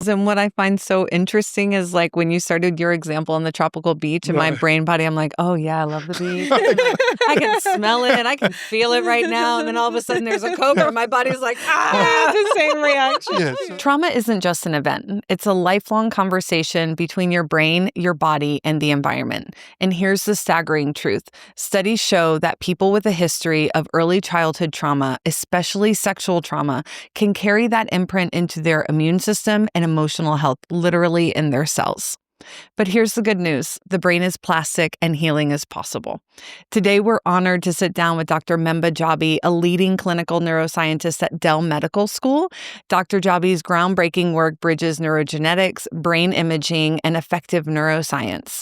And what I find so interesting is like when you started your example on the tropical beach and my brain body, I'm like, oh yeah, I love the beach. I can smell it and I can feel it right now. And then all of a sudden there's a cobra. My body's like, ah, the same reaction. Yes. Trauma isn't just an event. It's a lifelong conversation between your brain, your body, and the environment. And here's the staggering truth. Studies show that people with a history of early childhood trauma, especially sexual trauma, can carry that imprint into their immune system and emotional health, literally in their cells. But here's the good news. The brain is plastic and healing is possible. Today, we're honored to sit down with Dr. Mbemba Jabbi, a leading clinical neuroscientist at Dell Medical School. Dr. Jabbi's groundbreaking work bridges neurogenetics, brain imaging, and effective neuroscience,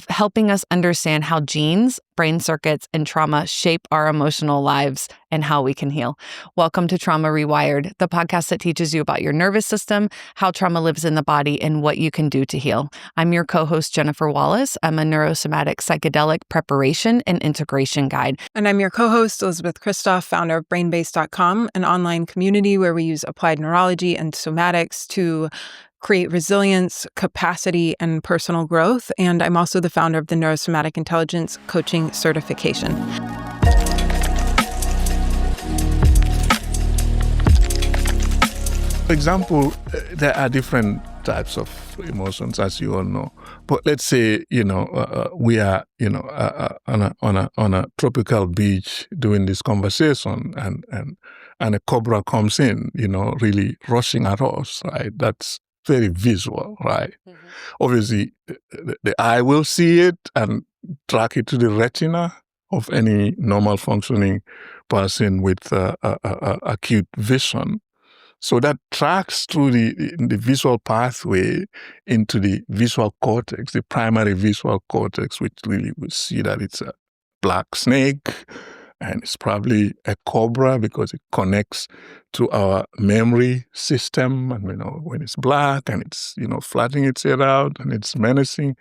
helping us understand how genes, brain circuits, and trauma shape our emotional lives and how we can heal. Welcome to Trauma Rewired, the podcast that teaches you about your nervous system, how trauma lives in the body, and what you can do to heal. I'm your co-host, Jennifer Wallace. I'm a neurosomatic psychedelic preparation and integration guide. And I'm your co-host, Elizabeth Kristoff, founder of BrainBase.com, an online community where we use applied neurology and somatics to create resilience, capacity, and personal growth. And I'm also the founder of the Neurosomatic Intelligence Coaching Certification. For example, there are different types of emotions, as you all know. But let's say, we are, on a tropical beach doing this conversation, and a cobra comes in, really rushing at us, right? That's very visual, right? Mm-hmm. Obviously, the eye will see it and track it to the retina of any normal functioning person with acute vision. So that tracks through the visual pathway into the visual cortex, the primary visual cortex, which really we see that it's a black snake, and it's probably a cobra because it connects to our memory system. And when it's black and it's flattening its head out and it's menacing,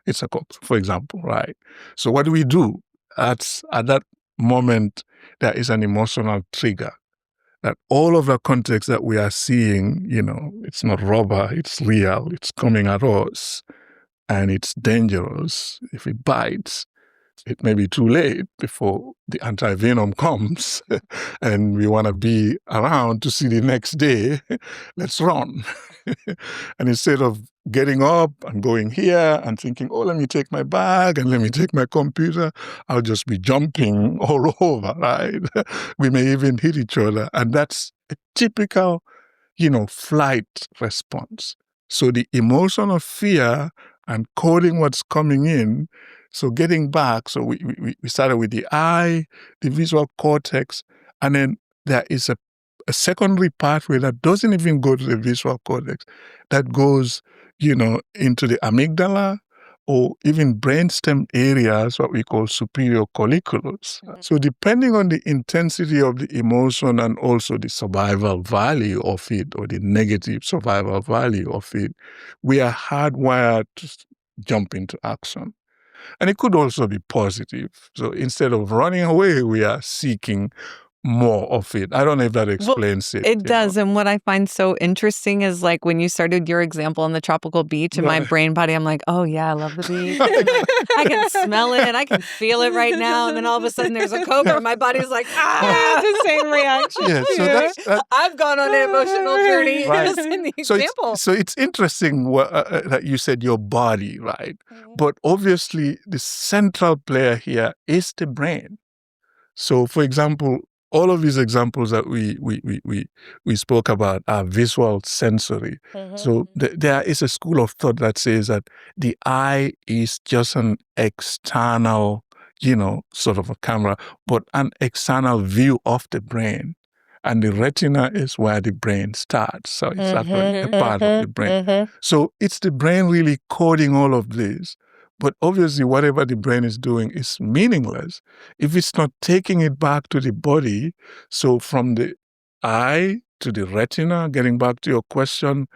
it's a cobra, for example, right? So what do we do? At that moment, there is an emotional trigger. That all of the context that we are seeing, it's not rubber, it's real, it's coming at us, and it's dangerous. If it bites, it may be too late before the antivenom comes, and we want to be around to see the next day. Let's run. And instead of getting up and going here and thinking, oh, let me take my bag and let me take my computer, I'll just be jumping all over, right? We may even hit each other. And that's a typical, flight response. So the emotion of fear and coding what's coming in. So getting back, so we started with the eye, the visual cortex, and then there is a secondary pathway that doesn't even go to the visual cortex, that goes, into the amygdala or even brainstem areas, what we call superior colliculus. Mm-hmm. So depending on the intensity of the emotion and also the survival value of it or the negative survival value of it, we are hardwired to jump into action. And it could also be positive. So instead of running away, we are seeking more of it. I don't know if that explains it. It does. And what I find so interesting is like when you started your example on the tropical beach and my brain body, I'm like, oh yeah, I love the beach. I can smell it and I can feel it right now. And then all of a sudden there's a cobra. My body's like, ah, the same reaction. Yeah, so I've gone on an emotional journey. Right. In the example. So it's interesting that you said your body, right? Mm-hmm. But obviously the central player here is the brain. So for example, all of these examples that we spoke about are visual sensory. Mm-hmm. So there is a school of thought that says that the eye is just an external, sort of a camera, but an external view of the brain. And the retina is where the brain starts. So it's actually a part of the brain. Mm-hmm. So it's the brain really coding all of this. But obviously, whatever the brain is doing is meaningless if it's not taking it back to the body. So from the eye to the retina, getting back to your question,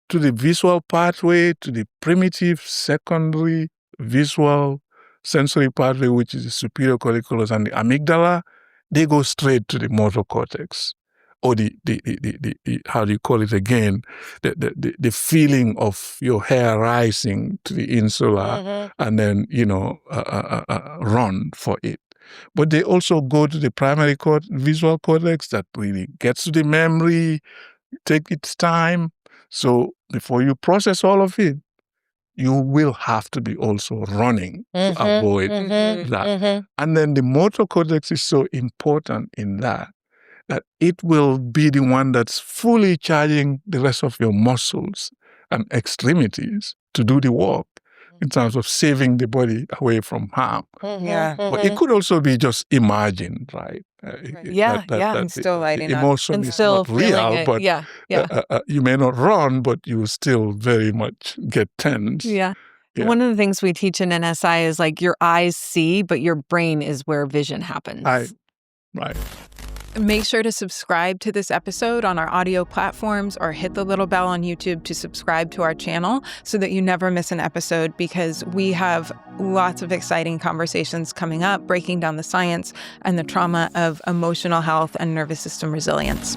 to the visual pathway, to the primitive secondary visual sensory pathway, which is the superior colliculus and the amygdala, they go straight to the motor cortex. or the how do you call it again? The feeling of your hair rising to the insula, and then run for it. But they also go to the primary visual cortex that really gets to the memory, take its time. So before you process all of it, you will have to be also running to avoid that. And then the motor cortex is so important in that it will be the one that's fully charging the rest of your muscles and extremities to do the work in terms of saving the body away from harm. But it could also be just imagined, right? And still lighting up. Emotion And is still not real, it. but you may not run, but you still very much get tense. Yeah. Yeah. One of the things we teach in NSI is like your eyes see, but your brain is where vision happens. Right. Make sure to subscribe to this episode on our audio platforms or hit the little bell on YouTube to subscribe to our channel so that you never miss an episode, because we have lots of exciting conversations coming up, breaking down the science and the trauma of emotional health and nervous system resilience.